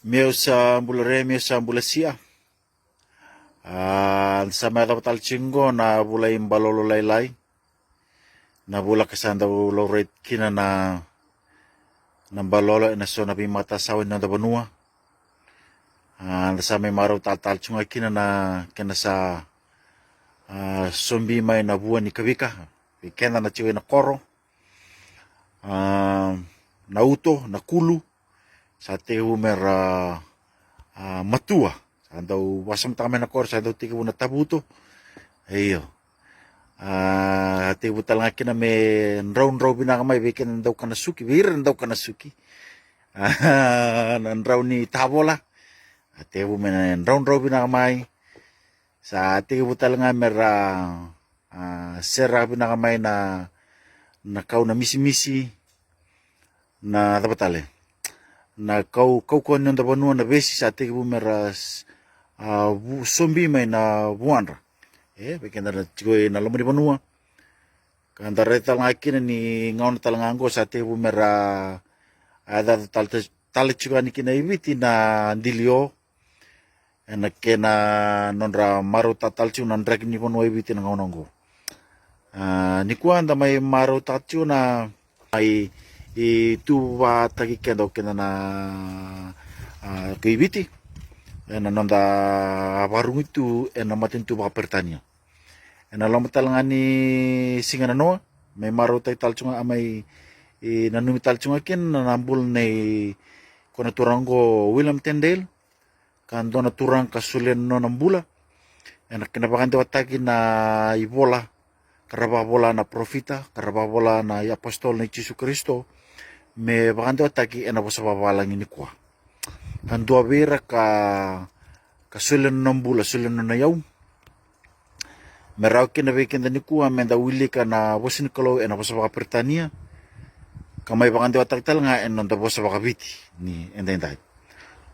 Meu sa mbulare meu sa mbulasia. Sa may kapatal chingo na bulay balolo laylay. Na bula kasanda uloret kina na balolo na so na bimata sawin na dabanua. Sa may maraw tal chunga kina na kina sa sombi may na buwan ni kawika. Kena na chiwe na koro. Na uto, na kulu. Sa te humera matua. Sa daw wasam tama na kor, sa daw tiga na tabuto. Ayo. Te butal nga kina me nraw binakamay, bikin daw kanasuki, birin daw kanasuki. Nraw ni tabola. Te bumen nraw binakamay. Sa tiga butal nga mera sera binakamay na kau na misi-misi na tapatale. Na kau kuan nanda banua na besi sa tiga bumeras sombi may na buanra. Bikin na chigoy na lamani banua. Kanda retal nga kina ni ngaon talanganggo sa tiga bumera ada tal chigoy ni kina ibiti na dilio. Na kena nonra maru tatal chiu na drag ni banua ibiti na ngaonanggo. Ni kuan da may maru tatiu na ay tuwa tagi kendo kena na keibiti na nonda warung itu na matin tuwa pertania na lomatal nga ni singa no may maru tal chunga amay nanumi tal chunga kin nambul nei kona turango William Tyndale kando na turang kasulen no nambula na kinabakan watagi na ibola karababola na profita karababola na apostol ni Jesu Kristo me bagando ataki ena bosa babalang ini kwa ando avera ka sulen nambula sulen na yaw merau kina weekend ni kwa menda wili kana bosin kalo ena bosa baka pertania kamay bagando ataktal nga en nonda bosa baka biti ni endai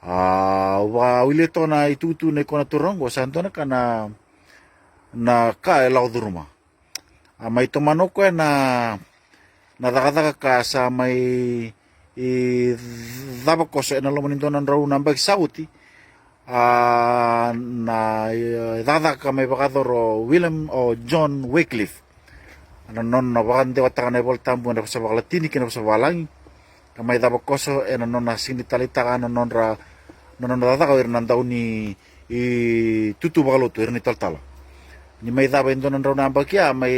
wa wili to na itutu na kona turango santo na kana na ka elaw duruma may tumano ko na nadakadaka ka sa may dabak ko sa inalaman nito ng raw nambag sauti na dadak ka may bakadoro William o John Wycliffe ano non na bakande wataka na iboltambu na sa bakalatini kina sa balangi kamay dabak ko sa ano non na sinitalita ka ano non nadaka o daw ni tutu bakaloto ni taltala ni may daba ito ng raw nambag kaya may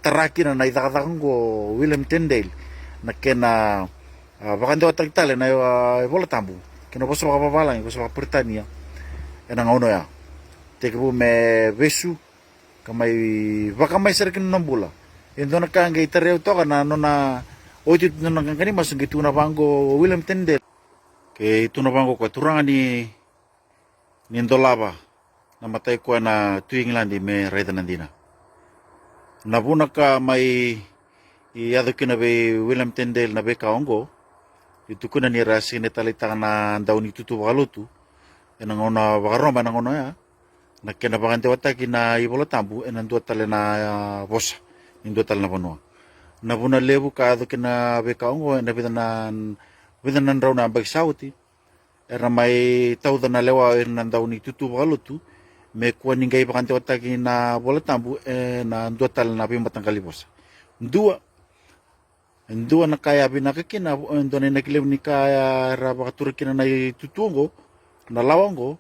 taraki na naidakadakang ko William Tyndale na kena bakando atagtale na bola tambu kena bosa bakababalang bosa bakapertania enang ono ya teke bu me besu kamay baka may sarkin ng bula ito na kang gaitareo to kana ano na otit na nangkani mas gitu na bango William Tyndale ke ito na bango ko turangan ni Ndolaba na matay ko na tuwing landi me reda nandina nabuna ka may iyado kinabe William Tyndale na be kaongo itu kuna ni rasi ni talita na daw ni tutu bakalutu enang ona bakaroma nang ona ya na kinabakante wataki na ibola tambu enang dua tale na bosa ni dua tale na panua nabuna lebu ka ado kina be kaongo na bidanan raw na bagsauti era may tawda na lewa enang daw ni tutu bakalutu me kuan ninggay bakante wataki na bola tambu na dua tal na bimatang kalibosa dua na kaya binakakina ndo na nakilew ni kaya rabakaturikina na tutungo na lawango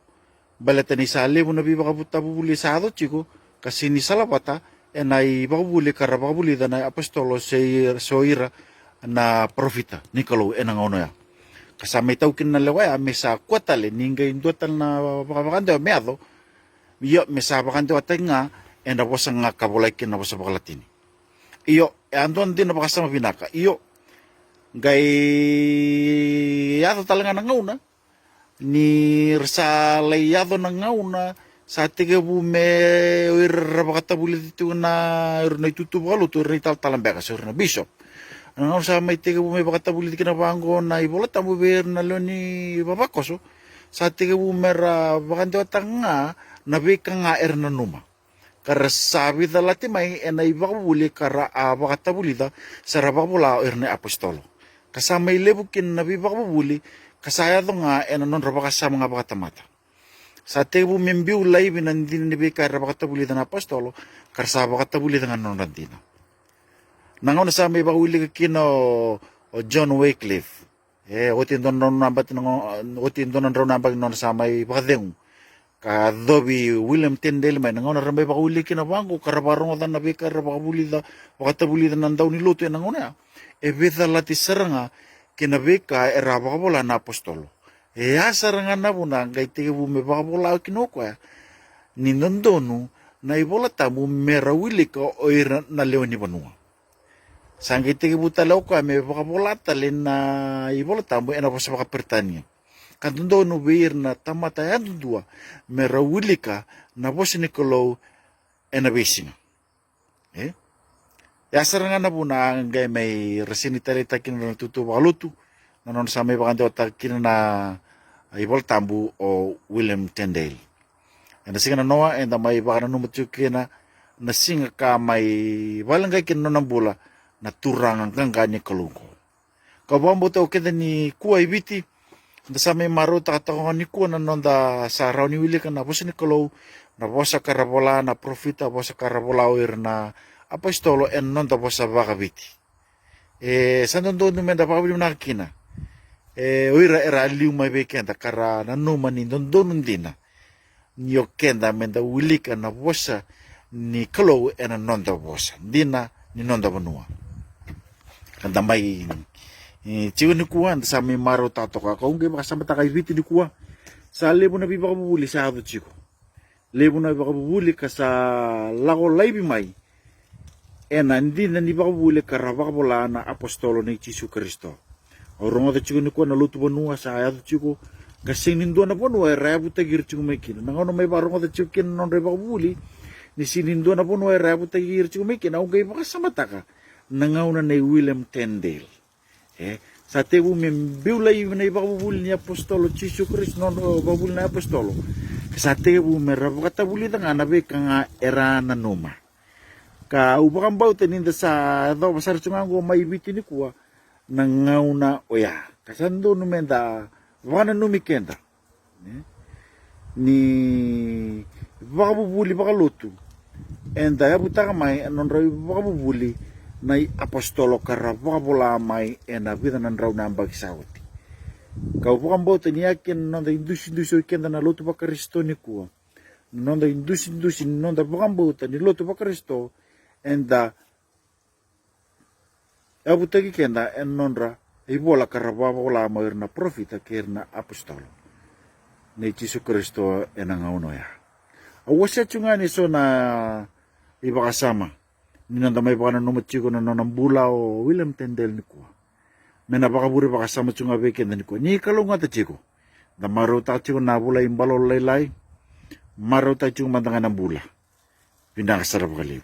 balata ni sali mo na bibakabuli sa ato chiko kasi ni salapata na ibakabuli karabakabuli da na apostolo soira na profita ni kalau enang ono ya kasama itaw kin na lewaya me sa kwatale ninggay dua tal na bakabakante meado iyo mesabakante watay nga enda bosa nga kabulay kin na bosa bakalatini iyo andon din na bakasama pinaka iyo gay yato talaga na ngauna ni rsalay yato na ngauna sa tiga bume irabakatabuli dito na itutubo to talambeka sa na bishop ang sa may tiga bume bakatabuli dito na bango na ibolat ang buber na lo ni babakoso sa tiga bume bakante watang nga nabi ka nga na numa. Kara sabi dalati may enay bakabuli kara abakatabuli da sa rabakabula na apostolo. kasama ilebu kin nabi bakabuli kasaya to nga non raba kasama nga bakatamata sa tebu membiu lai binandin ni beka raba katabuli na apostolo karsa bakatabuli na non randina nangaw na sa may bakuli kino o John Wycliffe otin don nabat otin don nabat non sa may bakadeng kadobi William Tyndale may nangaw na ramay bakuli kinabango karabarong na beka raba kabuli da bakatabuli na nandaw ni luto nangaw na beda lati saranga kinabeka eraba kabola na apostolo saranga na buna ngay tiga bu me baka bola kinoko ni nandonu na ibola tamu merawili ko oira na leoni banua sangay tiga bu talaw ko me baka bola talin na ibola tamu ena basa baka pertania kandundonu beir na tamatayan dua merawili ka na bosi Nicolo ena besinga saranga na po na ngay may resinitari takin na tutu bakalutu nanon sa may bakante takin na ibol tambu o William Tyndale. And singa na noa and may baka na numutyo kina na singa ka may balangay kina ng bula na turangan kang ganyan kalungko. Kabambo to kita ni kuwa ibiti na sa may maro takatakongan ni kuwa nanon da sa araw ni Willie ka na po si Nicolo na po sa karabola na profita po sa karabola o na apostolo en non da po sa bakabiti. San doon naman da pakabili mo nakakina. Oira era aliw may bekenda kara nanuman ni doon din na. Niyo kenda men da Willie ka na po sa ni Kalo en non da po sa. Di na ni non da banua. Kanda may chigo ni kuwa sa may maro tato ka. Kung kayo makasama ta kay biti ni kuwa. Sa lebo na bibaka bubuli sa ato chigo. Lebo na bibaka bubuli ka sa lako laibi may. Hindi na ni baka bubuli ka rabaka bola na apostolo ni Jesu Kristo. O rongo da chigo ni kuwa na luto banua sa ato chigo. Kasi nindo na banua rabu tagir chigo may kina. Nangaw na may barongo da chigo kina non rebaka bubuli. Ni sinindo na banua rabu tagir chigo may kina. Kung kayo makasama ta ka. Nangaw na ni William Tyndale. Sa tebu membiulay na ibabuli ni apostolo Jesu Kristo non babuli na apostolo. Sa tebu merabakatabuli nga nabe nga era na numa. Ka ubakang bautan ninda sa daw pasar tsungango may biti ni kuwa nangaw na oya. Kasando numenda wana numikenda. Ni bakabubuli bakaluto. And daya buta kamay anon raw bakabubuli na apostolo karabaka bola may ena vida nan raw na bagsawati. Kau bukang bauta niya ken non da indusi ken na luto pa Kristo ni kuwa. Non da indusi non da bukang bauta ni luto pa Kristo and da abutagi ken da en non ra ibola karabaka bola may na profita ker na apostolo. Ni Jesu Kristo enang uno ya. Awasya chungani so na iba kasama. Ninandamay pa ka na numatsi ko na nanambula o William Tyndale ni kuwa. May napakaburi pa kasama tiyong abekin na ni kuwa. Ni kalong nga tatsi ko. Na maraw tatsi ko nabula yung balol laylay. Maraw tatsi ko mandangan ng bula. Pinakasarap kalip.